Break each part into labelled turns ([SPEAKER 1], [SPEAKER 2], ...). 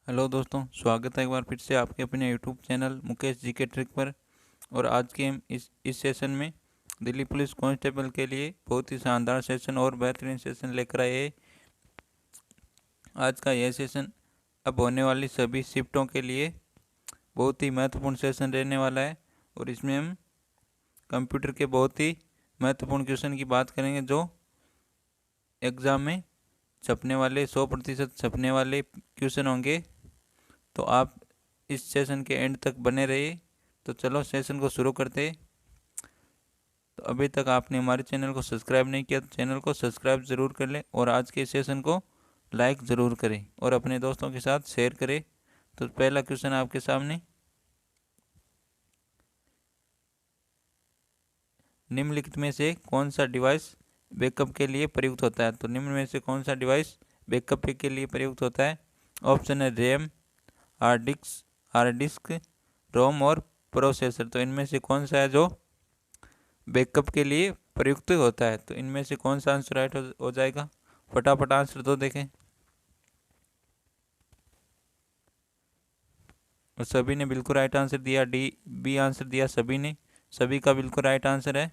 [SPEAKER 1] Hello दोस्तों, स्वागत है एक बार फिर से आपके अपने यूट्यूब चैनल मुकेश जी के ट्रिक पर। और आज के हम इस सेशन में दिल्ली पुलिस कांस्टेबल के लिए बहुत ही शानदार सेशन और बेहतरीन सेशन लेकर आए हैं। आज का यह सेशन अब होने वाली सभी शिफ्टों के लिए बहुत ही महत्वपूर्ण सेशन रहने वाला है। और इसमें हम कंप्यूटर के बहुत ही महत्वपूर्ण क्वेश्चन की बात करेंगे जो एग्ज़ाम में छपने वाले 100% छपने वाले क्वेश्चन होंगे। तो आप इस सेशन के एंड तक बने रहिए। तो चलो सेशन को शुरू करते हैं। तो अभी तक आपने हमारे चैनल को सब्सक्राइब नहीं किया तो चैनल को सब्सक्राइब ज़रूर कर लें और आज के सेशन को लाइक ज़रूर करें और अपने दोस्तों के साथ शेयर करें। तो पहला क्वेश्चन आपके सामने, निम्नलिखित में से कौन सा डिवाइस बैकअप के लिए प्रयुक्त होता है। तो निम्न में से कौन सा डिवाइस बैकअप के लिए प्रयुक्त होता है। ऑप्शन है रैम, हार्ड डिस्क, रोम और प्रोसेसर। तो इनमें से कौन सा है जो बैकअप के लिए प्रयुक्त होता है। तो इनमें से कौन सा आंसर राइट हो जाएगा। फटाफट आंसर तो देखें। और सभी ने बिल्कुल राइट आंसर दिया, डी बी आंसर दिया सभी ने। सभी का बिल्कुल राइट आंसर है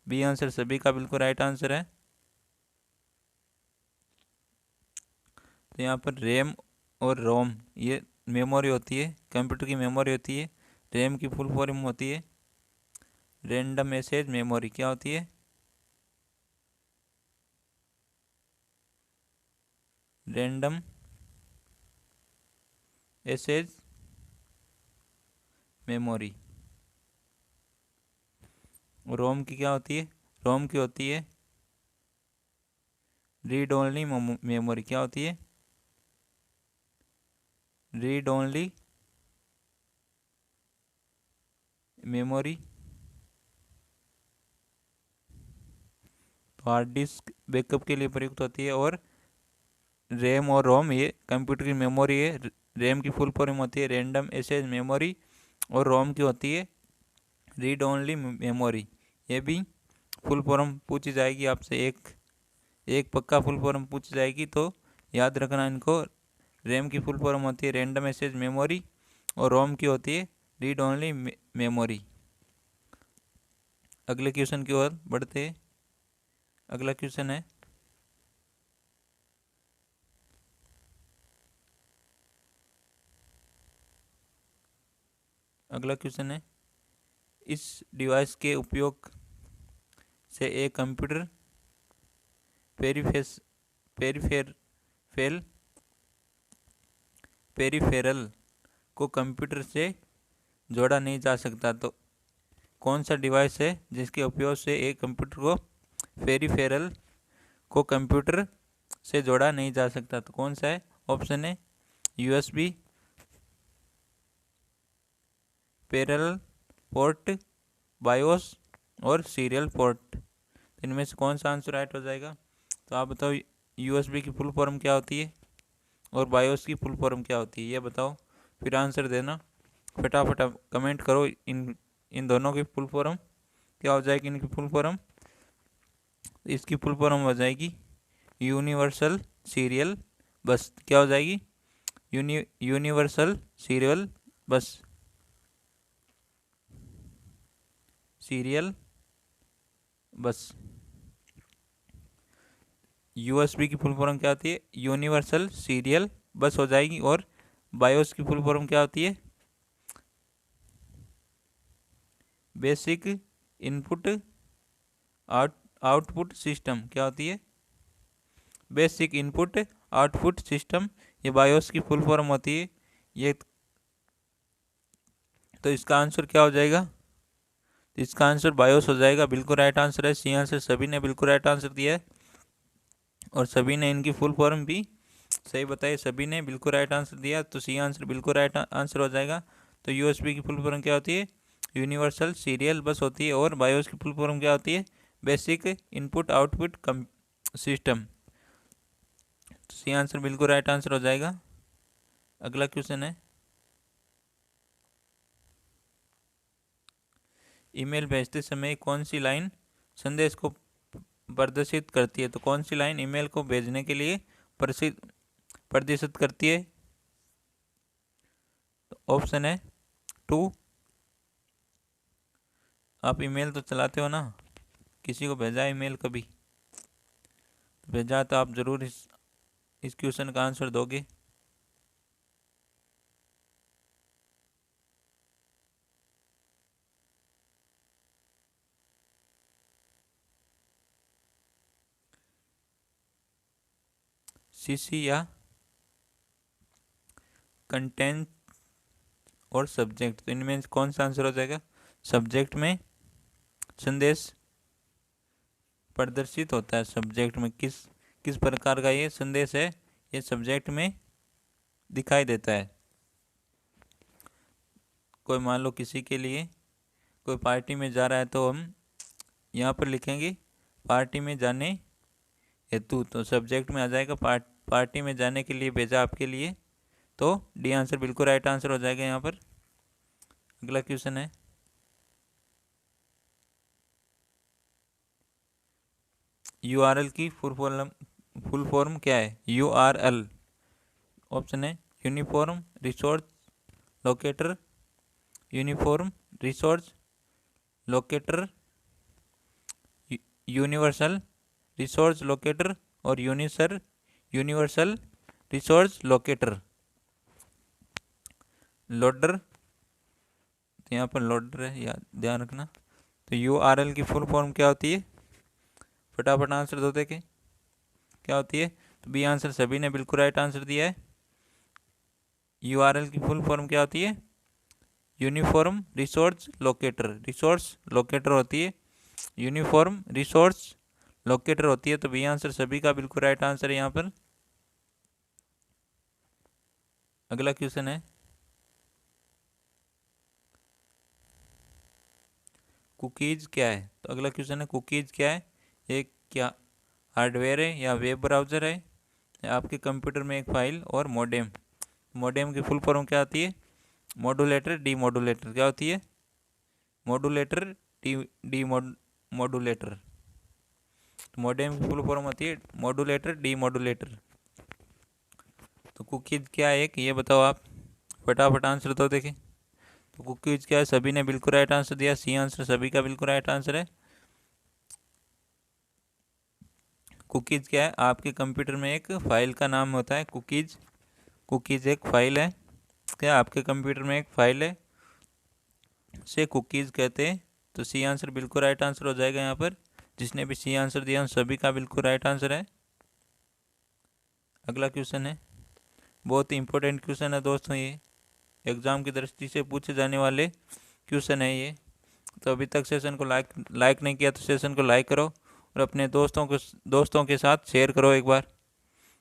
[SPEAKER 1] बी आंसर, सभी का बिल्कुल राइट आंसर है। तो यहाँ पर रैम और रोम ये मेमोरी होती है, कंप्यूटर की मेमोरी होती है। रैम की फुल फॉर्म होती है रैंडम एक्सेस मेमोरी। क्या होती है। Random access memory. रोम की क्या होती है। रोम की होती है रीड ओनली मेमोरी। क्या होती है। Read only memory. तो हार्ड डिस्क बैकअप के लिए प्रयुक्त होती है और रैम और रोम ये कंप्यूटर की मेमोरी है। रैम की फुल फॉर्म होती है रैंडम एक्सेस मेमोरी और रोम की होती है रीड ओनली मेमोरी। ये भी फुल फॉर्म पूछी जाएगी आपसे, एक एक पक्का फुल फॉर्म पूछी जाएगी तो याद रखना इनको। रैम की फुल फॉर्म होती है रैंडम एक्सेस मेमोरी और रोम की होती है रीड ओनली मेमोरी। अगले क्वेश्चन की ओर बढ़ते हैं। अगला क्वेश्चन है, अगला क्वेश्चन है इस डिवाइस के उपयोग से एक कंप्यूटर पेरीफेस पेरीफेर फेल पेरीफेरल को कंप्यूटर से जोड़ा नहीं जा सकता। तो कौन सा डिवाइस है जिसके उपयोग से एक कंप्यूटर को पेरीफेरल को कंप्यूटर से जोड़ा नहीं जा सकता। तो कौन सा है। ऑप्शन है यूएसबी, पैरेलल पोर्ट, बायोस और सीरियल पोर्ट। इनमें से कौन सा आंसर राइट हो जाएगा। तो आप बताओ यूएसबी की फुल फॉर्म क्या होती है और बायोस की फुल फॉर्म क्या होती है, ये बताओ फिर आंसर देना। फटाफट आप कमेंट करो इन इन दोनों की फुल फॉर्म क्या हो जाएगी। इनकी फुल फॉर्म, इसकी फुल फॉर्म हो जाएगी यूनिवर्सल सीरियल बस। क्या हो जाएगी। यूनिवर्सल सीरियल बस, सीरियल बस। यूएसबी की फुल फॉर्म क्या होती है। यूनिवर्सल सीरियल बस हो जाएगी। और बायोस की फुल फॉर्म क्या होती है। Basic input output system. क्या होती है। बेसिक इनपुट आउटपुट सिस्टम, ये बायोस की फुल फॉर्म होती है ये। तो इसका आंसर क्या हो जाएगा। इसका आंसर बायोस हो जाएगा। बिल्कुल राइट आंसर है सी आंसर, सभी ने बिल्कुल राइट आंसर दिया है और सभी ने इनकी फुल फॉर्म भी सही बताई। सभी ने बिल्कुल राइट आंसर दिया तो सी आंसर बिल्कुल राइट आंसर हो जाएगा। तो यूएसबी की फुल फॉर्म क्या होती है। यूनिवर्सल सीरियल बस होती है। और बायोस की फुल फॉर्म क्या होती है। Basic input output system. तो सी आंसर बिल्कुल राइट आंसर हो जाएगा। अगला क्वेश्चन है, ईमेल भेजते समय कौन सी लाइन संदेश को प्रदर्शित करती है। तो कौन सी लाइन ईमेल को भेजने के लिए प्रदर्शित करती है। ऑप्शन है 2। आप ईमेल तो चलाते हो ना, किसी को भेजा ईमेल कभी? भेजा तो आप ज़रूर इस क्वेश्चन का आंसर दोगे। सीसी या कंटेंट और सब्जेक्ट, तो इनमें कौन सा आंसर हो जाएगा? सब्जेक्ट में संदेश प्रदर्शित होता है। सब्जेक्ट में किस किस प्रकार का ये संदेश है, ये सब्जेक्ट में दिखाई देता है। कोई मान लो किसी के लिए कोई पार्टी में जा रहा है, तो हम यहाँ पर लिखेंगे पार्टी में जाने हेतु, तो सब्जेक्ट में आ जाएगा पार्टी में जाने के लिए भेजा आपके लिए, तो डी आंसर बिल्कुल राइट आंसर हो जाएगा यहाँ पर। अगला क्वेश्चन है, यूआरएल की फुल फॉर्म क्या है? यूआरएल ऑप्शन है uniform resource locator, uniform resource locator, universal resource locator और यूनिवर्सल रिसोर्स लोकेटर। लोडर, तो यहाँ पर लोडर है, याद ध्यान रखना। तो यूआरएल की फुल फॉर्म क्या होती है? फटाफट आंसर दो देखे क्या होती है। तो बी आंसर सभी ने बिल्कुल राइट आंसर दिया है। यूआरएल की फुल फॉर्म क्या होती है? Uniform resource locator, resource locator होती है, यूनिफॉर्म रिसोर्स लोकेटर होती है। तो बी आंसर सभी का बिल्कुल राइट आंसर है यहाँ पर। अगला क्वेश्चन है, कुकीज़ क्या है? तो अगला क्वेश्चन है, कुकीज़ क्या है? एक क्या हार्डवेयर है या वेब ब्राउज़र है या आपके कंप्यूटर में एक फाइल और मॉडेम? मॉडेम की फुल फॉर्म क्या आती है? मॉडुलेटर डीमॉडुलेटर। क्या होती है? Modulator modulator. तो मॉडेम की फुल फॉर्म होती है मॉडुलेटर डीमॉडुलेटर। तो कुकीज़ क्या है एक, ये बताओ आप, फटाफट आंसर दो देखें। तो कुकीज़ क्या है? सभी ने बिल्कुल राइट आंसर दिया, सी आंसर सभी का बिल्कुल राइट आंसर है। कुकीज़ क्या है? आपके कंप्यूटर में एक फाइल का नाम होता है कुकीज़। कुकीज़ एक फाइल है, क्या आपके कंप्यूटर में एक फाइल है, से कुकीज़ कहते हैं। तो सी आंसर बिल्कुल राइट आंसर हो जाएगा यहाँ पर। जिसने भी सी आंसर दिया उन सभी का बिल्कुल राइट आंसर है। अगला क्वेश्चन है, बहुत ही इंपॉर्टेंट क्वेश्चन है दोस्तों, ये एग्ज़ाम की दृष्टि से पूछे जाने वाले क्वेश्चन है ये। तो अभी तक सेशन को लाइक नहीं किया तो सेशन को लाइक करो और अपने दोस्तों के साथ शेयर करो। एक बार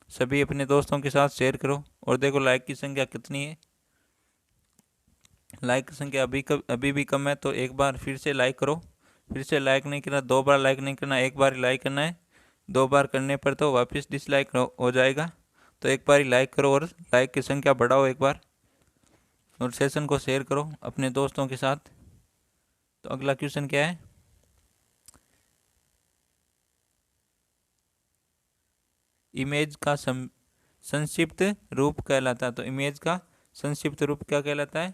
[SPEAKER 1] सभी अपने दोस्तों के साथ शेयर करो और देखो लाइक की संख्या कितनी है। लाइक की संख्या अभी भी कम है, तो एक बार फिर से लाइक करो। फिर से लाइक नहीं करना, 2 बार लाइक नहीं करना, एक बार ही लाइक करना है। 2 बार करने पर तो वापस डिसलाइक हो जाएगा। तो एक बार ही लाइक करो और लाइक की संख्या बढ़ाओ एक बार, और सेशन को शेयर करो अपने दोस्तों के साथ। तो अगला क्वेश्चन क्या है, इमेज का संक्षिप्त रूप कहलाता है। तो इमेज का संक्षिप्त रूप क्या कहलाता है?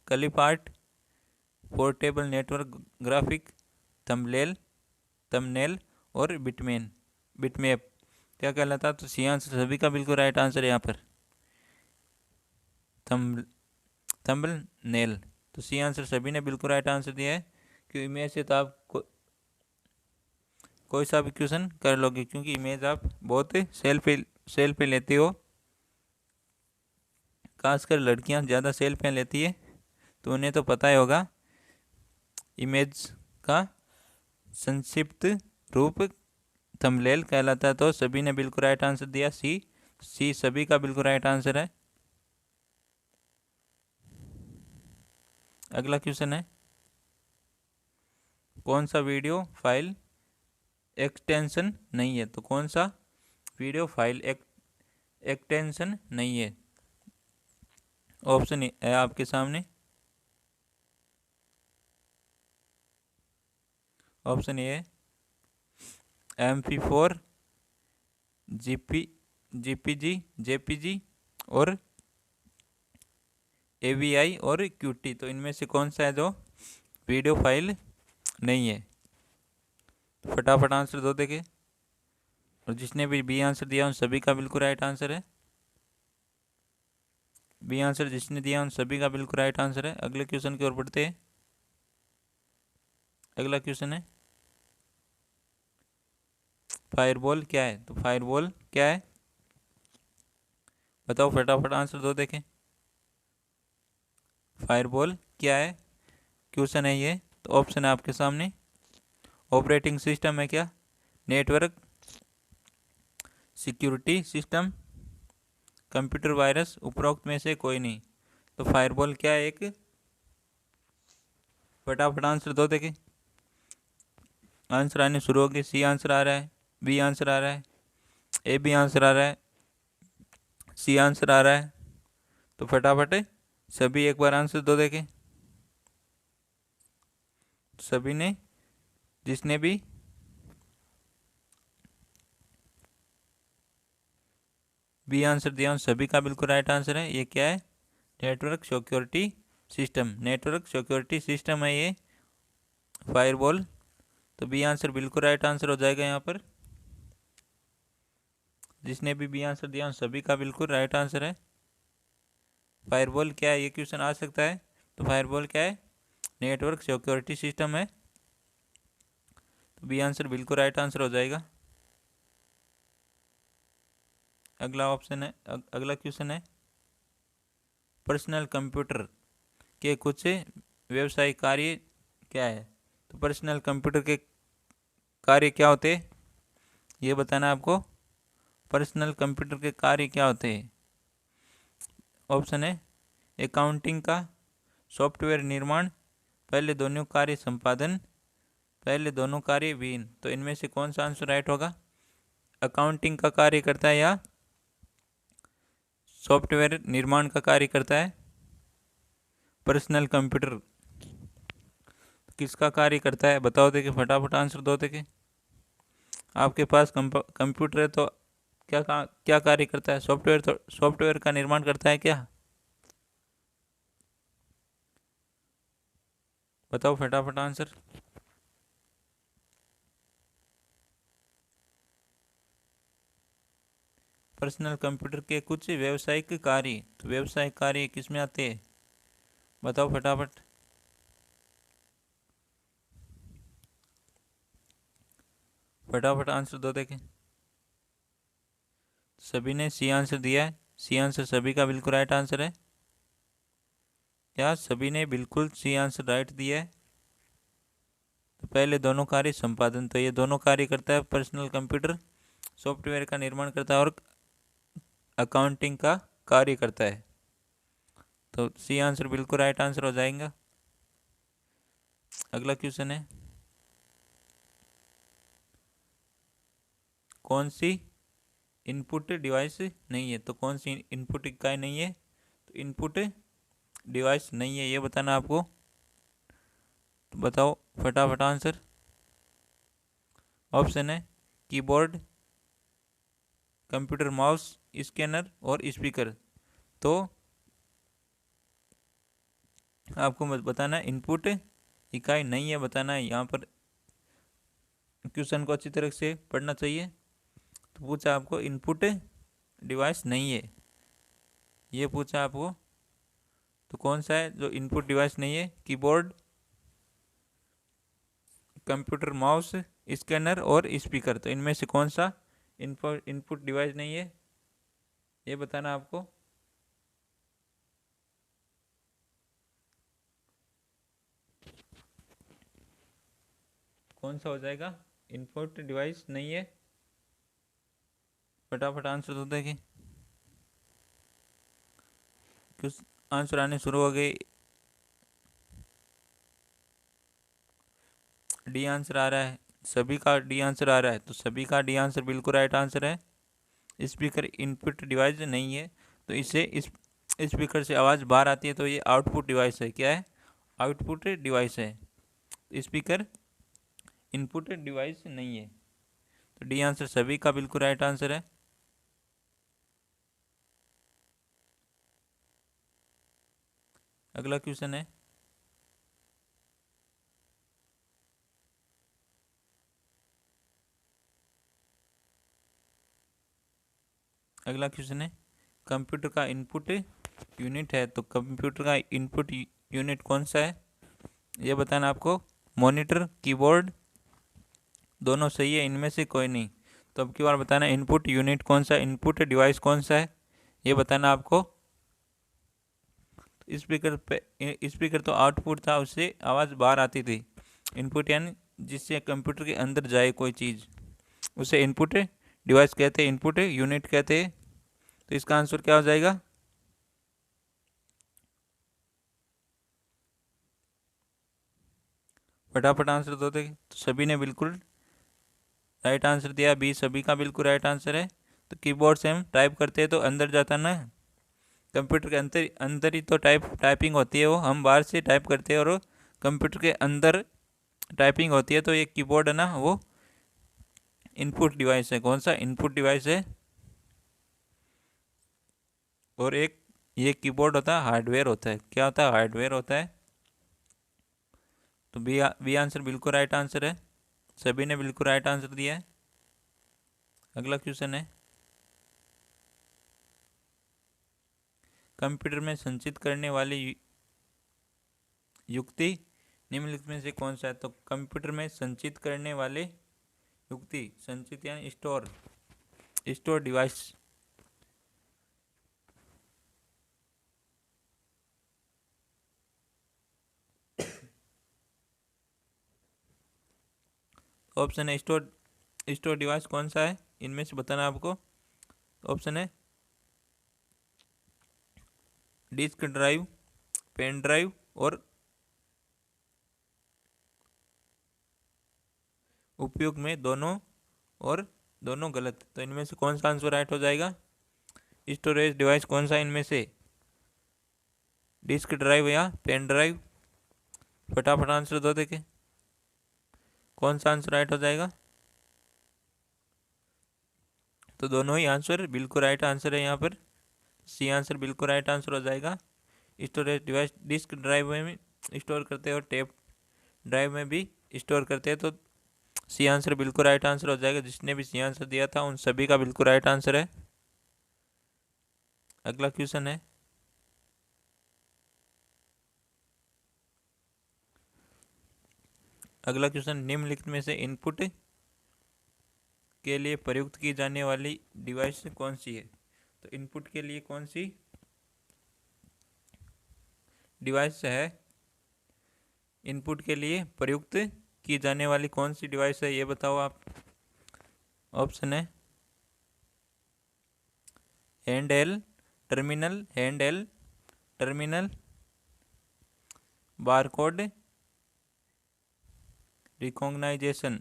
[SPEAKER 1] Clip portable network graphic, thumbnail और बिटमैप क्या कहलाता है? तो सी आंसर सभी का बिल्कुल राइट आंसर है यहाँ पर, थंबनेल। तो सी आंसर सभी ने बिल्कुल राइट आंसर दिया है। क्यों इमेज से तो आप कोई सा भी क्वेश्चन कर लोगे, क्योंकि इमेज आप बहुत सेल्फी लेते हो, खासकर लड़कियां ज़्यादा सेल्फियाँ लेती है, तो उन्हें तो पता ही होगा इमेज का संक्षिप्त रूप थंबनेल कहलाता है। तो सभी ने बिल्कुल राइट आंसर दिया, सी सभी का बिल्कुल राइट आंसर है। अगला क्वेश्चन है, कौन सा वीडियो फाइल एक्सटेंशन नहीं है? तो कौन सा वीडियो फाइल एक्सटेंशन नहीं है? ऑप्शन है आपके सामने। ऑप्शन ए MP4, जेपीजी और AVI और QT। तो इनमें से कौन सा है जो वीडियो फाइल नहीं है? फटाफट आंसर दो देखे। और जिसने भी बी आंसर दिया उन सभी का बिल्कुल राइट आंसर है। बी आंसर जिसने दिया उन सभी का बिल्कुल राइट आंसर है। अगले क्वेश्चन की ओर बढ़ते हैं। अगला क्वेश्चन है फायरवॉल क्या है? तो फायरवॉल क्या है बताओ, फटाफट आंसर दो देखें। फायरवॉल क्या है क्वेश्चन है ये। तो ऑप्शन है आपके सामने। ऑपरेटिंग सिस्टम है क्या? Network security system, computer virus, उपरोक्त में से कोई नहीं। तो फायरवॉल क्या है? एक फटाफट आंसर दो देखें। आंसर आने शुरू हो गए। सी आंसर आ रहा है, बी आंसर आ रहा है, ए बी आंसर आ रहा है, सी आंसर आ रहा है। तो फटाफट सभी एक बार आंसर दो देखें। सभी ने, जिसने भी बी आंसर दिया उन सभी का बिल्कुल राइट आंसर है। ये क्या है? Network security system. Network security system है ये फायरवॉल। तो बी आंसर बिल्कुल राइट आंसर हो जाएगा यहाँ पर। जिसने भी बी आंसर दिया उन सभी का बिल्कुल राइट आंसर है। फायरवॉल क्या है ये क्वेश्चन आ सकता है। तो फायरवॉल क्या है? नेटवर्क सिक्योरिटी सिस्टम है। तो बी आंसर बिल्कुल राइट आंसर हो जाएगा। अगला ऑप्शन है, अगला क्वेश्चन है पर्सनल कंप्यूटर के कुछ व्यवसायिक कार्य क्या है? तो पर्सनल कंप्यूटर के कार्य क्या होते हैं ये बताना आपको। पर्सनल कंप्यूटर के कार्य क्या होते हैं? ऑप्शन है अकाउंटिंग का, सॉफ्टवेयर निर्माण, पहले दोनों कार्य संपादन, पहले दोनों कार्य विहीन। तो इनमें से कौन सा आंसर राइट होगा? अकाउंटिंग का कार्य करता है या सॉफ्टवेयर निर्माण का कार्य करता है? पर्सनल कंप्यूटर किसका कार्य करता है बताओ देखे, फटाफट आंसर दो देखे। आपके पास कंप्यूटर है तो क्या कार्य करता है? सॉफ्टवेयर, तो सॉफ्टवेयर का निर्माण करता है क्या? बताओ फटाफट आंसर। पर्सनल कंप्यूटर के कुछ व्यावसायिक कार्य, तो व्यावसायिक कार्य किस में आते हैं बताओ फटाफट। फटाफट आंसर दो देखें। सभी ने सी आंसर दिया है। सी आंसर सभी का बिल्कुल राइट आंसर है। क्या सभी ने बिल्कुल सी आंसर राइट दिया है? तो पहले दोनों कार्य संपादन, तो ये दोनों कार्य करता है पर्सनल कंप्यूटर। सॉफ्टवेयर का निर्माण करता है और अकाउंटिंग का कार्य करता है। तो सी आंसर बिल्कुल राइट आंसर हो जाएगा। अगला क्वेश्चन है कौन सी इनपुट डिवाइस नहीं है? तो कौन सी इनपुट इकाई नहीं है? तो इनपुट डिवाइस नहीं है ये बताना आपको। तो बताओ फटाफट आंसर। ऑप्शन है कीबोर्ड, कंप्यूटर माउस, स्कैनर और स्पीकर। तो आपको बताना इनपुट इकाई नहीं है बताना है। यहाँ पर क्वेश्चन को अच्छी तरह से पढ़ना चाहिए। तो पूछा आपको इनपुट डिवाइस नहीं है ये पूछा आपको। तो कौन सा है जो इनपुट डिवाइस नहीं है? कीबोर्ड, कंप्यूटर माउस, स्कैनर और स्पीकर। तो इनमें से कौन सा इनपुट डिवाइस नहीं है ये बताना आपको। कौन सा हो जाएगा इनपुट डिवाइस नहीं है? फटाफट आंसर दो देखें। कुछ आंसर आने शुरू हो गए। डी आंसर आ रहा है, सभी का डी आंसर आ रहा है। तो सभी का डी आंसर बिल्कुल राइट आंसर है। स्पीकर इनपुट डिवाइस नहीं है। तो इससे इस स्पीकर से आवाज़ बाहर आती है तो ये आउटपुट डिवाइस है। क्या है? आउटपुट डिवाइस है। स्पीकर इनपुट डिवाइस नहीं है। तो डी आंसर सभी का बिल्कुल राइट आंसर है। अगला क्वेश्चन है, अगला क्वेश्चन है कंप्यूटर का इनपुट यूनिट है, तो कंप्यूटर का इनपुट यूनिट कौन सा है ये बताना आपको। मॉनिटर, कीबोर्ड, दोनों सही है, इनमें से कोई नहीं। तो अब की बार बताना इनपुट यूनिट कौन सा, इनपुट डिवाइस कौन सा है ये बताना आपको। स्पीकर पे, स्पीकर तो आउटपुट था, उससे आवाज़ बाहर आती थी। इनपुट यानी जिससे कंप्यूटर के अंदर जाए कोई चीज़, उसे इनपुट डिवाइस कहते हैं, इनपुट यूनिट कहते हैं। तो इसका आंसर क्या हो जाएगा? फटाफट आंसर दो दे। तो सभी ने बिल्कुल राइट आंसर दिया, बी सभी का बिल्कुल राइट आंसर है। तो कीबोर्ड से हम टाइप करते हैं तो अंदर जाता ना, कंप्यूटर के अंदर अंदर ही तो टाइपिंग होती है, वो हम बाहर से टाइप करते हैं और कंप्यूटर के अंदर टाइपिंग होती है। तो ये कीबोर्ड है ना, वो इनपुट डिवाइस है। कौन सा? इनपुट डिवाइस है। और एक ये कीबोर्ड होता है, हार्डवेयर होता है। क्या होता है? हार्डवेयर होता है। तो बी आंसर बिल्कुल राइट आंसर है, सभी ने बिल्कुल राइट आंसर दिया है। अगला क्वेश्चन है, कंप्यूटर में संचित करने वाली युक्ति निम्नलिखित में से कौन सा है? तो कंप्यूटर में संचित करने वाले युक्ति, संचित यानी स्टोर डिवाइस। ऑप्शन है स्टोर डिवाइस कौन सा है, इनमें से बताना आपको। ऑप्शन है डिस्क ड्राइव, पेन ड्राइव और उपयोग में दोनों, और दोनों गलत। तो इनमें से कौन सा आंसर राइट हो जाएगा? स्टोरेज डिवाइस कौन सा इनमें से? डिस्क ड्राइव या पेन ड्राइव? फटाफट आंसर दो देखे, कौन सा आंसर राइट हो जाएगा। तो दोनों ही आंसर बिल्कुल राइट आंसर है। यहाँ पर सी आंसर बिल्कुल राइट आंसर हो जाएगा। स्टोरेज डिवाइस डिस्क ड्राइव में स्टोर करते हैं और टेप ड्राइव में भी स्टोर करते हैं। तो सी आंसर बिल्कुल राइट आंसर हो जाएगा। जिसने भी सी आंसर दिया था उन सभी का बिल्कुल राइट आंसर है। अगला क्वेश्चन है, अगला क्वेश्चन निम्नलिखित में से इनपुट के लिए प्रयुक्त की जाने वाली डिवाइस कौन सी है? तो इनपुट के लिए कौन सी डिवाइस है, इनपुट के लिए प्रयुक्त की जाने वाली कौन सी डिवाइस है ये बताओ आप। ऑप्शन है hand L terminal, hand L terminal, barcode recognition,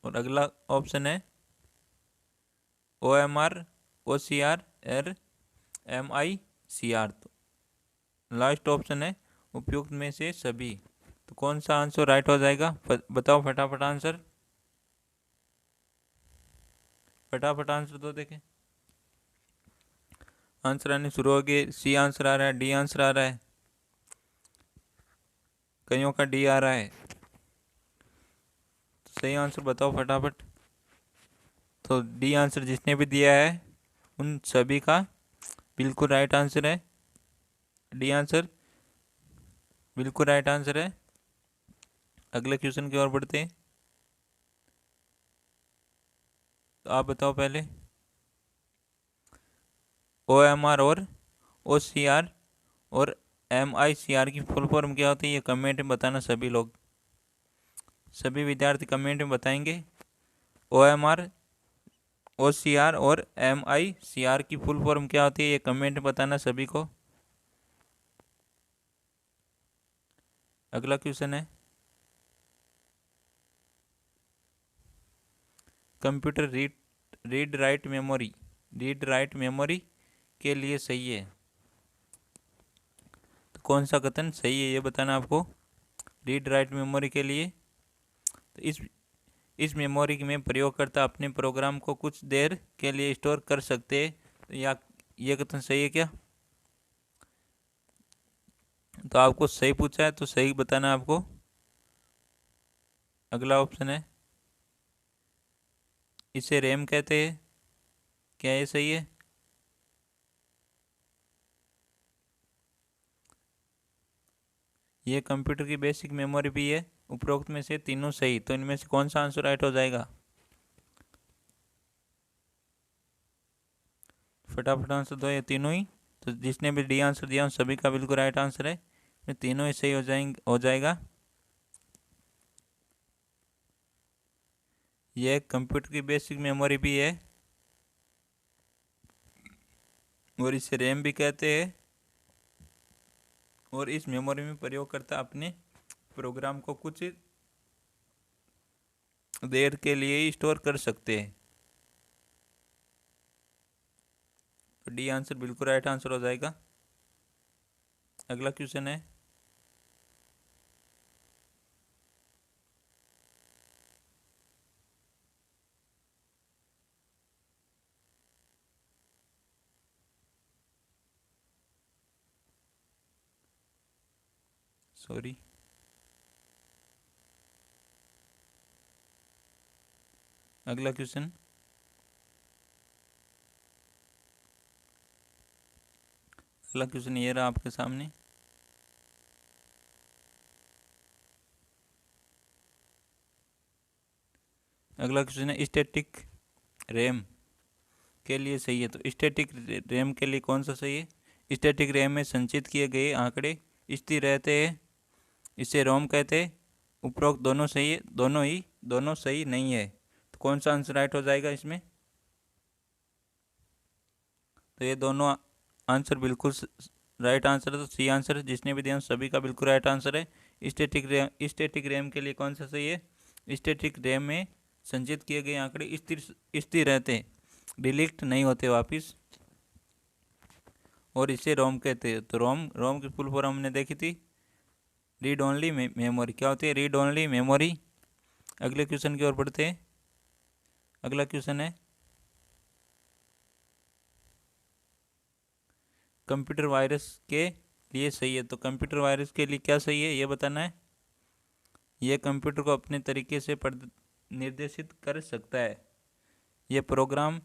[SPEAKER 1] और अगला ऑप्शन है OMR, OCR और MICR। तो लास्ट ऑप्शन है उपयुक्त में से सभी। तो कौन सा आंसर राइट हो जाएगा? बताओ फटाफट आंसर, फटाफट आंसर दो देखें। आंसर आने शुरू हो गए। सी आंसर आ रहा है, डी आंसर आ रहा है, कईयों का डी आ रहा है। तो सही आंसर बताओ फटाफट। तो डी आंसर जिसने भी दिया है उन सभी का बिल्कुल राइट आंसर है। डी आंसर बिल्कुल राइट आंसर है। अगले क्वेश्चन की ओर बढ़ते हैं। तो आप बताओ पहले, OMR और OCR और MICR की फुल फॉर्म क्या होती है ये कमेंट में बताना सभी लोग, सभी विद्यार्थी कमेंट में बताएंगे। OMR, OCR और MICR की फुल फॉर्म क्या होती है ये कमेंट में बताना सभी को। अगला क्वेश्चन है, कंप्यूटर रीड राइट मेमोरी के लिए सही है। तो कौन सा कथन सही है ये बताना आपको। रीड राइट मेमोरी के लिए, तो इस मेमोरी में प्रयोगकर्ता अपने प्रोग्राम को कुछ देर के लिए स्टोर कर सकते हैं। तो या ये कथन सही है क्या? तो आपको सही पूछा है तो सही बताना है आपको। अगला ऑप्शन है, इसे रैम कहते हैं। क्या ये सही है? ये कंप्यूटर की बेसिक मेमोरी भी है। उपरोक्त में से तीनों सही, तो इनमें से कौन सा आंसर राइट हो जाएगा? फटाफट आंसर दो, ये तीनों ही। तो जिसने भी डी आंसर दिया उन सभी का बिल्कुल राइट आंसर है, ये तीनों ही सही हो जाएगा। यह कंप्यूटर की बेसिक मेमोरी भी है और इसे रैम भी कहते हैं। और इस मेमोरी में प्रयोगकर्ता अपने प्रोग्राम को कुछ देर के लिए ही स्टोर कर सकते हैं। तो डी आंसर बिल्कुल राइट आंसर हो जाएगा। अगला क्वेश्चन है, सॉरी, अगला क्वेश्चन, अगला क्वेश्चन ये रहा आपके सामने। अगला क्वेश्चन है, स्टैटिक रैम के लिए सही है। तो स्टैटिक रैम के लिए कौन सा सही है? स्टैटिक रैम में संचित किए गए आंकड़े स्थिर रहते हैं, इसे रोम कहते हैं। उपरोक्त दोनों सही है, दोनों सही नहीं है। तो कौन सा आंसर राइट हो जाएगा इसमें? तो ये दोनों आंसर बिल्कुल राइट आंसर है। तो सी आंसर जिसने भी दिया सभी का बिल्कुल राइट आंसर है। स्टैटिक रैम के लिए कौन सा सही है? स्टैटिक रैम में संचित किए गए आंकड़े स्थिर स्थिर रहते हैं, डिलीट नहीं होते वापिस, और इसे रोम कहते हैं। तो रोम रोम की फुल फॉर्म हमने देखी थी, रीड ओनली मेमोरी। क्या होती है? Read only memory. अगले क्वेश्चन की ओर बढ़ते हैं। अगला क्वेश्चन है, कंप्यूटर वायरस के लिए सही है। तो कंप्यूटर वायरस के लिए क्या सही है ये बताना है। यह कंप्यूटर को अपने तरीके से निर्देशित कर सकता है। यह प्रोग्राम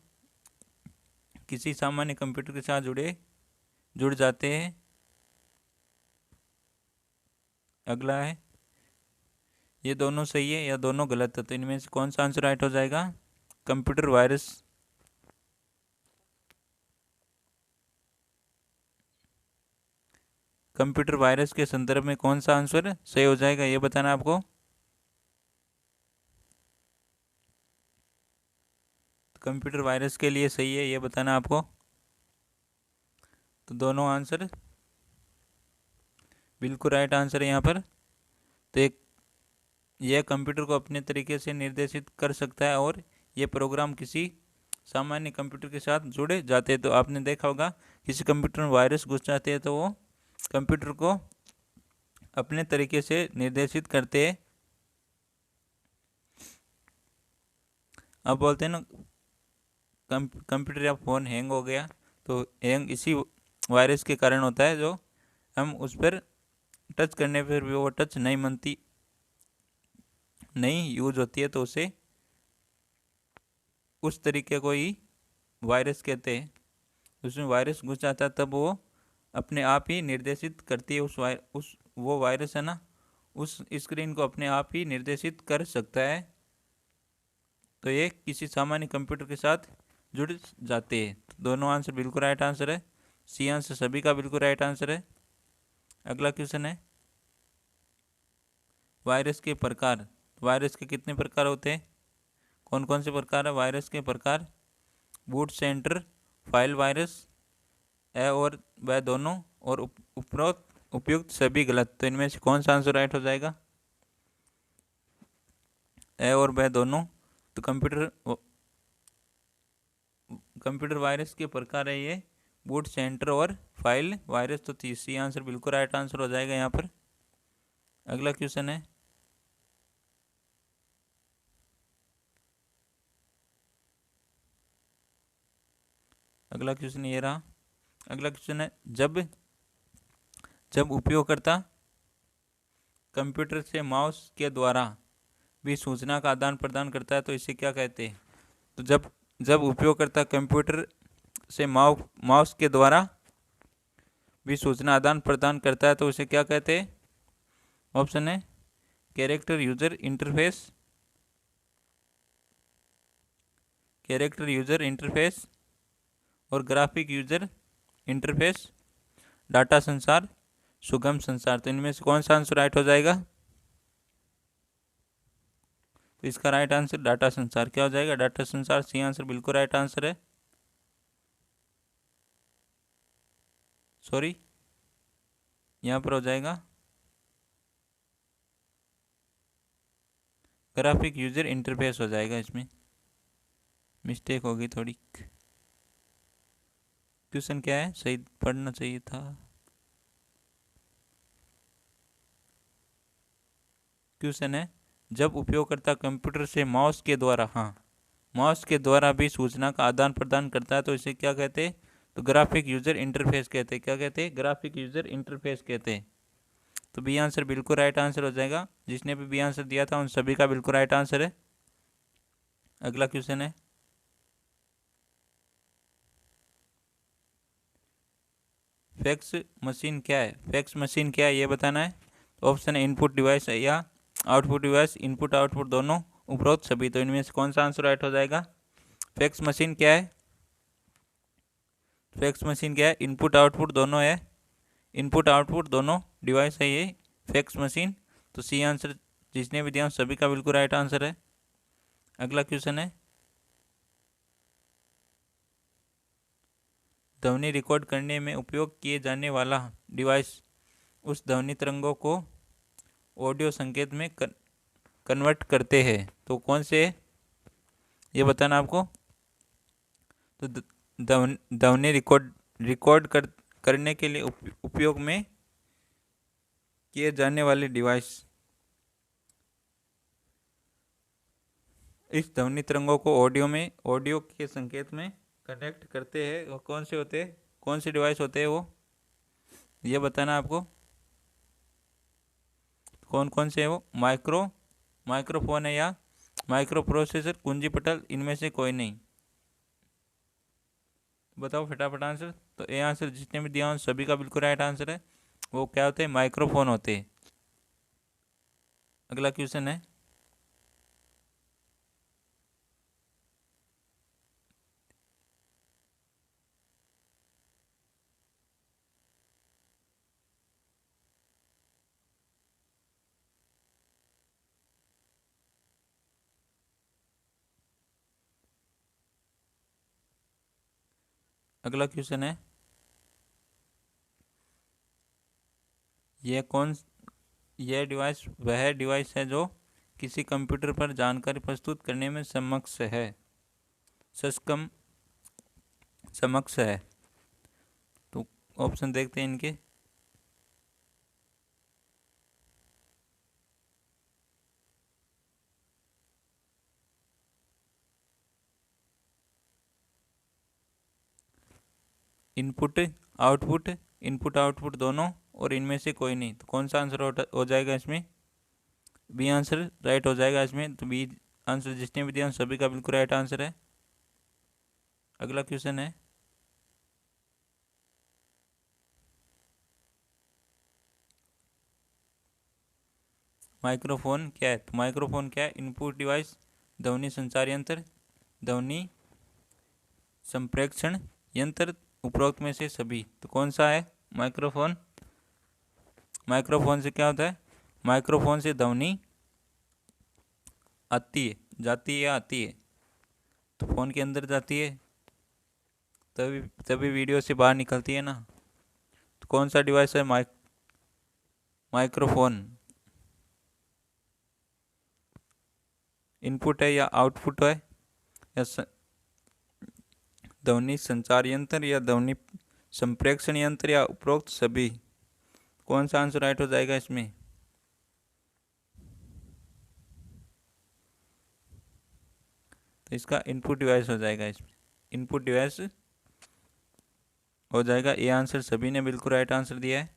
[SPEAKER 1] किसी सामान्य कंप्यूटर के साथ जुड़ जाते हैं। अगला है, ये दोनों सही है या दोनों गलत है। तो इनमें से कौन सा आंसर राइट हो जाएगा? कंप्यूटर वायरस कंप्यूटर वायरस के संदर्भ में कौन सा आंसर सही हो जाएगा ये बताना आपको। कंप्यूटर वायरस के लिए सही है ये बताना आपको। तो दोनों आंसर बिल्कुल राइट आंसर है यहाँ पर। तो एक, यह कंप्यूटर को अपने तरीके से निर्देशित कर सकता है और यह प्रोग्राम किसी सामान्य कंप्यूटर के साथ जुड़े जाते हैं। तो आपने देखा होगा किसी कंप्यूटर में वायरस घुस जाते हैं तो वो कंप्यूटर को अपने तरीके से निर्देशित करते हैं। अब बोलते हैं ना, कंप्यूटर या फ़ोन हैंग हो गया, तो हैंग इसी वायरस के कारण होता है, जो हम उस पर टच करने पर भी वो टच नहीं मनती, नहीं यूज होती है, तो उसे उस तरीके को ही वायरस कहते हैं। उसमें वायरस घुस जाता है तब वो अपने आप ही निर्देशित करती है, उस वो वायरस है ना, उस स्क्रीन को अपने आप ही निर्देशित कर सकता है। तो ये किसी सामान्य कंप्यूटर के साथ जुड़ जाते हैं। तो दोनों आंसर बिल्कुल राइट आंसर है। सी आंसर सभी का बिल्कुल राइट आंसर है। अगला क्वेश्चन है, वायरस के प्रकार। वायरस के कितने प्रकार होते हैं? कौन कौन से प्रकार है वायरस के प्रकार? बूट सेंटर, फाइल वायरस, ए और वह दोनों, और उपरोक्त उपयुक्त सभी गलत। तो इनमें से कौन सा आंसर राइट हो जाएगा? ए और वह दोनों। तो कंप्यूटर वायरस के प्रकार है ये बूट सेंटर और फाइल वायरस। तो तीसरी आंसर बिल्कुल राइट आंसर हो जाएगा यहाँ पर। अगला क्वेश्चन है, अगला क्वेश्चन ये रहा। अगला क्वेश्चन है, जब जब उपयोगकर्ता कंप्यूटर से माउस के द्वारा भी सूचना का आदान प्रदान करता है तो इसे क्या कहते हैं? तो जब जब उपयोगकर्ता कंप्यूटर से माउस के द्वारा भी सूचना आदान प्रदान करता है तो उसे क्या कहते हैं? ऑप्शन है character user interface, character user interface और ग्राफिक यूजर इंटरफेस, डाटा संचार, सुगम संचार। तो इनमें से कौन सा आंसर राइट हो जाएगा? तो इसका राइट आंसर डाटा संचार क्या हो जाएगा? डाटा संचार सी आंसर बिल्कुल राइट आंसर है। सॉरी, यहाँ पर हो जाएगा ग्राफिक यूजर इंटरफेस हो जाएगा, इसमें मिस्टेक होगी थोड़ी। क्वेश्चन क्या है? सही पढ़ना चाहिए था। क्वेश्चन है जब उपयोगकर्ता कंप्यूटर से माउस के द्वारा भी सूचना का आदान प्रदान करता है तो इसे क्या कहते हैं? तो ग्राफिक यूजर इंटरफेस कहते हैं। क्या कहते हैं? ग्राफिक यूजर इंटरफेस कहते हैं। तो बी आंसर बिल्कुल राइट आंसर हो जाएगा। जिसने भी बी आंसर दिया था उन सभी का बिल्कुल राइट आंसर है। अगला क्वेश्चन है फैक्स मशीन क्या है? फैक्स मशीन क्या है ये बताना है। ऑप्शन है इनपुट डिवाइस या आउटपुट डिवाइस, इनपुट आउटपुट दोनों, उपरोक्त सभी। तो इनमें से कौन सा आंसर राइट हो जाएगा? फैक्स मशीन क्या है? फैक्स मशीन क्या है? इनपुट आउटपुट दोनों है, इनपुट आउटपुट दोनों डिवाइस है ये फैक्स मशीन। तो सी आंसर जिसने भी दिया सभी का बिल्कुल राइट आंसर है। अगला क्वेश्चन है ध्वनि रिकॉर्ड करने में उपयोग किए जाने वाला डिवाइस उस ध्वनि तरंगों को ऑडियो संकेत में कन्वर्ट करते हैं तो कौन से है ये बताना आपको। तो ध्वनि रिकॉर्ड करने के लिए उपयोग में किए जाने वाले डिवाइस इस ध्वनि तरंगों को ऑडियो के संकेत में कनेक्ट करते हैं और कौन से होते हैं, कौन से डिवाइस होते हैं वो ये बताना आपको। कौन कौन से है वो? माइक्रोफोन है या माइक्रो प्रोसेसर, कुंजी पटल, इनमें से कोई नहीं। बताओ फटाफट आंसर। तो ये आंसर जितने भी दिया सभी का बिल्कुल राइट आंसर है। वो क्या होते हैं? माइक्रोफोन होते हैं। अगला क्वेश्चन है अगला क्वेश्चन है यह डिवाइस वह डिवाइस है जो किसी कंप्यूटर पर जानकारी प्रस्तुत करने में समक्ष है। तो ऑप्शन देखते हैं इनके। इनपुट आउटपुट दोनों और इनमें से कोई नहीं। तो कौन सा आंसर हो जाएगा इसमें? बी आंसर राइट हो जाएगा इसमें। तो बी आंसर जिसने भी दिया सभी का बिल्कुल राइट आंसर है। अगला क्वेश्चन है माइक्रोफोन क्या है? तो माइक्रोफोन क्या है? इनपुट डिवाइस, ध्वनि संचार यंत्र, ध्वनि संप्रेक्षण यंत्र, उपरोक्त में से सभी। तो कौन सा है माइक्रोफोन? माइक्रोफोन से क्या होता है? माइक्रोफोन से ध्वनि जाती है या आती है? तो फोन के अंदर जाती है तभी वीडियो से बाहर निकलती है ना। तो कौन सा डिवाइस है माइक्रोफोन? इनपुट है या आउटपुट है या ध्वनि संचार यंत्र या ध्वनि संप्रेक्षण यंत्र या उपरोक्त सभी? कौन सा आंसर राइट हो जाएगा इसमें? तो इसका इनपुट डिवाइस हो जाएगा। इसमें इनपुट डिवाइस हो जाएगा। ये आंसर सभी ने बिल्कुल राइट आंसर दिया है।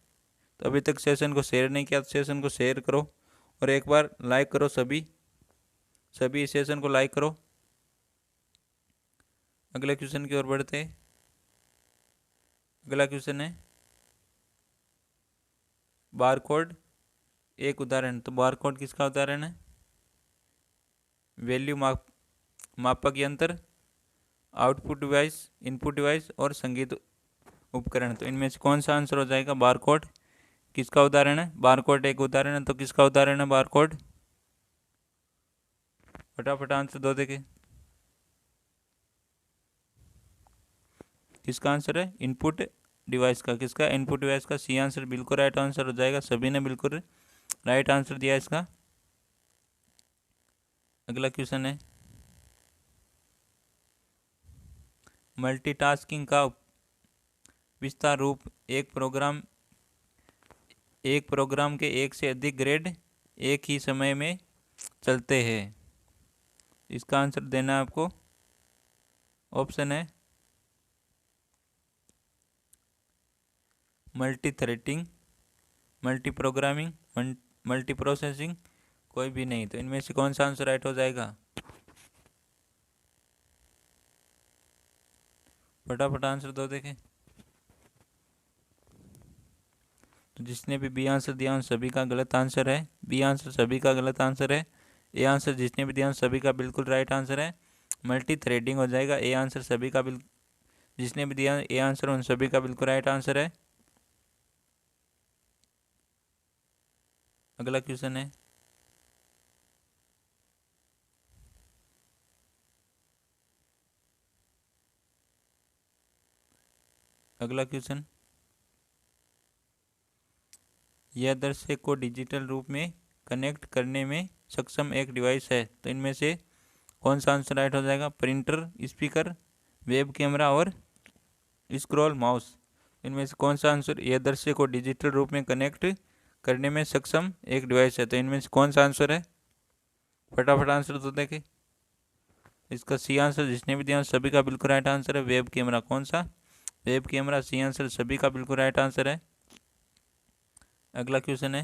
[SPEAKER 1] तो अभी तक सेशन को शेयर नहीं किया तो सेशन को शेयर करो और एक बार लाइक करो, सभी इस सेशन को लाइक करो। अगले क्वेश्चन की ओर बढ़ते हैं। अगला क्वेश्चन है बारकोड एक उदाहरण। तो बारकोड किसका उदाहरण है? वैल्यू मापक यंत्र, आउटपुट डिवाइस, इनपुट डिवाइस और संगीत उपकरण। तो इनमें से कौन सा आंसर हो जाएगा? बारकोड किसका उदाहरण है? बारकोड एक उदाहरण है, तो किसका उदाहरण है बारकोड? फटाफट आंसर दो देखे। किसका आंसर है? इनपुट डिवाइस का। किसका? इनपुट डिवाइस का। सी आंसर बिल्कुल राइट आंसर हो जाएगा। सभी ने बिल्कुल राइट आंसर दिया इसका। अगला क्वेश्चन है मल्टीटास्किंग का विस्तार रूप एक प्रोग्राम के एक से अधिक ग्रेड एक ही समय में चलते हैं। इसका आंसर देना है आपको। ऑप्शन है multi threading, multi programming, multi processing, कोई भी नहीं। तो इनमें से कौन सा आंसर राइट हो जाएगा? फटाफट आंसर दो देखें। तो जिसने भी बी आंसर दिया उन सभी का गलत आंसर है। बी आंसर सभी का गलत आंसर है। ए आंसर जिसने भी दिया उन सभी का बिल्कुल राइट आंसर है। मल्टी थ्रेडिंग हो जाएगा। ए आंसर सभी का जिसने भी दिया ए आंसर उन सभी का बिल्कुल राइट आंसर है। अगला क्वेश्चन है अगला क्वेश्चन यह दृश्य को डिजिटल रूप में कनेक्ट करने में सक्षम एक डिवाइस है। तो इनमें से कौन सा आंसर राइट हो जाएगा? प्रिंटर, स्पीकर, वेब कैमरा और स्क्रॉल माउस। इनमें से कौन सा आंसर यह दृश्य को डिजिटल रूप में कनेक्ट करने में सक्षम एक डिवाइस है? तो इनमें से कौन सा आंसर है? फटाफट आंसर तो देखें। इसका सी आंसर जिसने भी दिया सभी का बिल्कुल राइट आंसर है। Web camera. कौन सा? Web camera. सी आंसर सभी का बिल्कुल राइट आंसर है। अगला क्वेश्चन है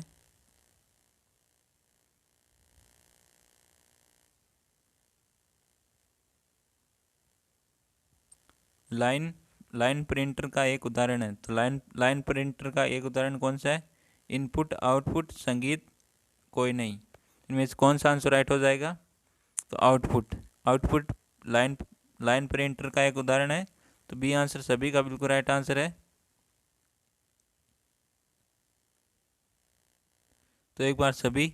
[SPEAKER 1] लाइन प्रिंटर का एक उदाहरण है। तो लाइन प्रिंटर का एक उदाहरण कौन सा है? इनपुट, आउटपुट, संगीत, कोई नहीं। इनमें से कौन सा आंसर राइट हो जाएगा? तो आउटपुट लाइन प्रिंटर का एक उदाहरण है। तो बी आंसर सभी का बिल्कुल राइट आंसर है। तो एक बार सभी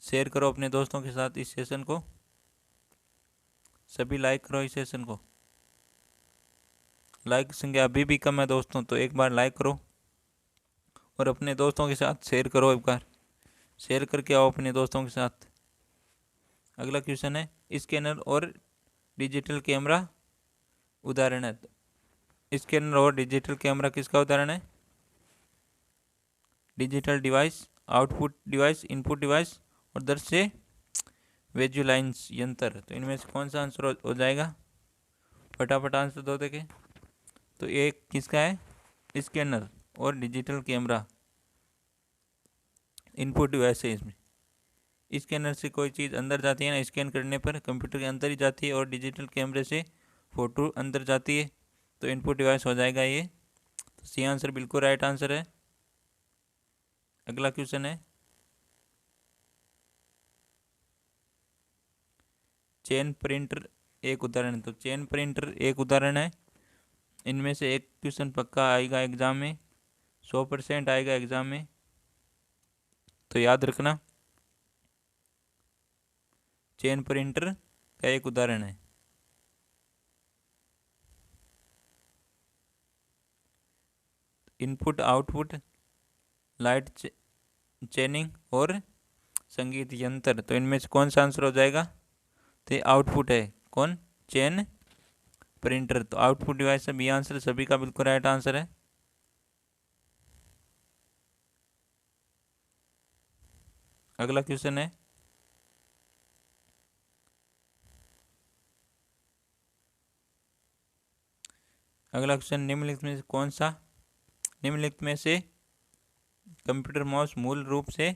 [SPEAKER 1] शेयर करो अपने दोस्तों के साथ इस सेशन को। सभी लाइक करो इस सेशन को। लाइक संख्या अभी भी कम है दोस्तों, तो एक बार लाइक करो और अपने दोस्तों के साथ शेयर करो। एक बार शेयर करके आओ अपने दोस्तों के साथ। अगला क्वेश्चन है स्कैनर और डिजिटल कैमरा उदाहरण है। स्कैनर और डिजिटल कैमरा किसका उदाहरण है? Digital device, output device, input device और दृश्य विजुलाइंस यंत्र। तो इनमें से कौन सा आंसर हो जाएगा? फटाफट आंसर दो देखें। तो एक किसका है? स्कैनर और डिजिटल कैमरा इनपुट डिवाइस है। इसमें स्कैनर से कोई चीज़ अंदर जाती है ना, स्कैन करने पर कंप्यूटर के अंदर ही जाती है, और डिजिटल कैमरे से फ़ोटो अंदर जाती है। तो इनपुट डिवाइस हो जाएगा ये। तो सी आंसर बिल्कुल राइट आंसर है। अगला क्वेश्चन है चेन प्रिंटर एक उदाहरण है। तो चेन प्रिंटर एक उदाहरण है। इनमें से एक क्वेश्चन पक्का आएगा एग्जाम में, 100% आएगा एग्जाम में, तो याद रखना। चेन प्रिंटर का एक उदाहरण है। इनपुट, आउटपुट, लाइट चेनिंग और संगीत यंत्र। तो इनमें से कौन सा आंसर हो जाएगा? तो ये आउटपुट है। कौन? Chain printer. तो आउटपुट डिवाइस है। बी आंसर सभी का बिल्कुल राइट आंसर है। अगला क्वेश्चन है निम्नलिखित में से कंप्यूटर माउस मूल रूप से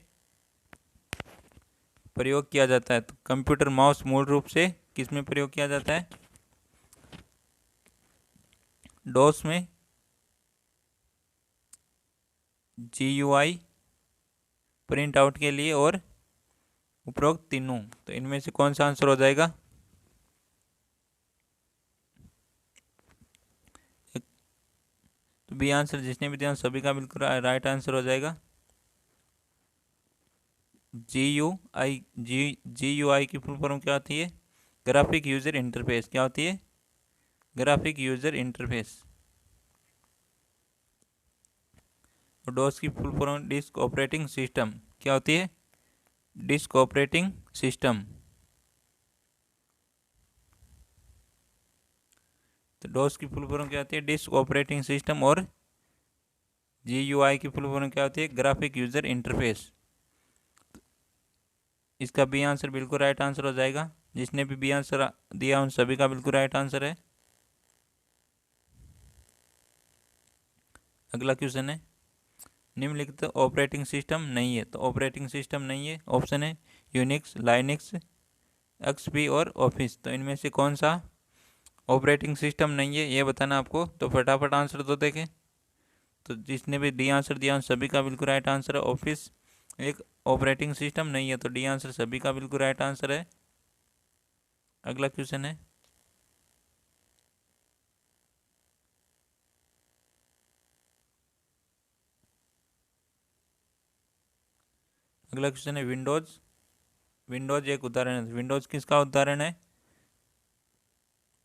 [SPEAKER 1] प्रयोग किया जाता है। तो कंप्यूटर माउस मूल रूप से किस में प्रयोग किया जाता है? डॉस में, GUI प्रिंट आउट के लिए और उपरोक्त तीनों। तो इनमें से कौन सा आंसर हो जाएगा? तो बी आंसर जिसने भी दिया सभी का बिल्कुल राइट आंसर हो जाएगा। GUI की फुल फॉर्म क्या होती है? Graphic user interface. क्या होती है? Graphic user interface. और डॉस की full form disk operating system. क्या होती है? Disk operating system. तो डॉस की फुल फॉर्म क्या होती है? Disk operating system. और GUI की फुल फॉर्म क्या होती है? Graphic user interface. इसका बी आंसर बिल्कुल राइट आंसर हो जाएगा। जिसने भी बी आंसर दिया उन सभी का बिल्कुल राइट आंसर है। अगला क्वेश्चन है, निम्नलिखित ऑपरेटिंग सिस्टम नहीं है। तो ऑपरेटिंग सिस्टम नहीं है, ऑप्शन है यूनिक्स, लाइनक्स, XP और ऑफिस। तो इनमें से कौन सा ऑपरेटिंग सिस्टम नहीं है ये बताना आपको। तो फटाफट आंसर तो देखें। तो जिसने भी डी आंसर दिया उन सभी का बिल्कुल राइट आंसर है। ऑफिस एक ऑपरेटिंग सिस्टम नहीं है, तो डी आंसर सभी का बिल्कुल राइट आंसर है। अगला क्वेश्चन है, अगला क्वेश्चन है विंडोज। विंडोज एक उदाहरण है। विंडोज किसका उदाहरण है?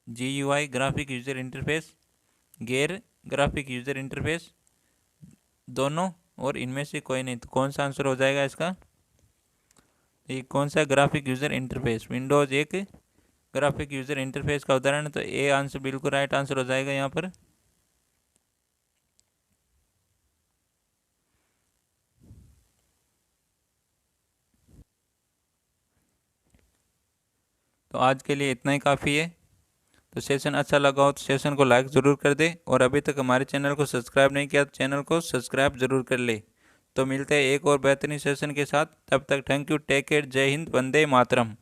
[SPEAKER 1] GUI ग्राफिक यूजर इंटरफेस, गेर ग्राफिक यूजर इंटरफेस, दोनों, और इनमें से कोई नहीं। तो कौन सा आंसर हो जाएगा इसका? ये कौन सा ग्राफिक यूजर इंटरफेस? विंडोज एक ग्राफिक यूजर इंटरफेस का उदाहरण है। तो ए आंसर बिल्कुल राइट आंसर हो जाएगा यहाँ पर। तो आज के लिए इतना ही काफ़ी है। तो सेशन अच्छा लगा हो तो सेशन को लाइक ज़रूर कर दे, और अभी तक हमारे चैनल को सब्सक्राइब नहीं किया तो चैनल को सब्सक्राइब ज़रूर कर ले। तो मिलते हैं एक और बेहतरीन सेशन के साथ। तब तक थैंक यू, टेक केयर, जय हिंद, वंदे मातरम।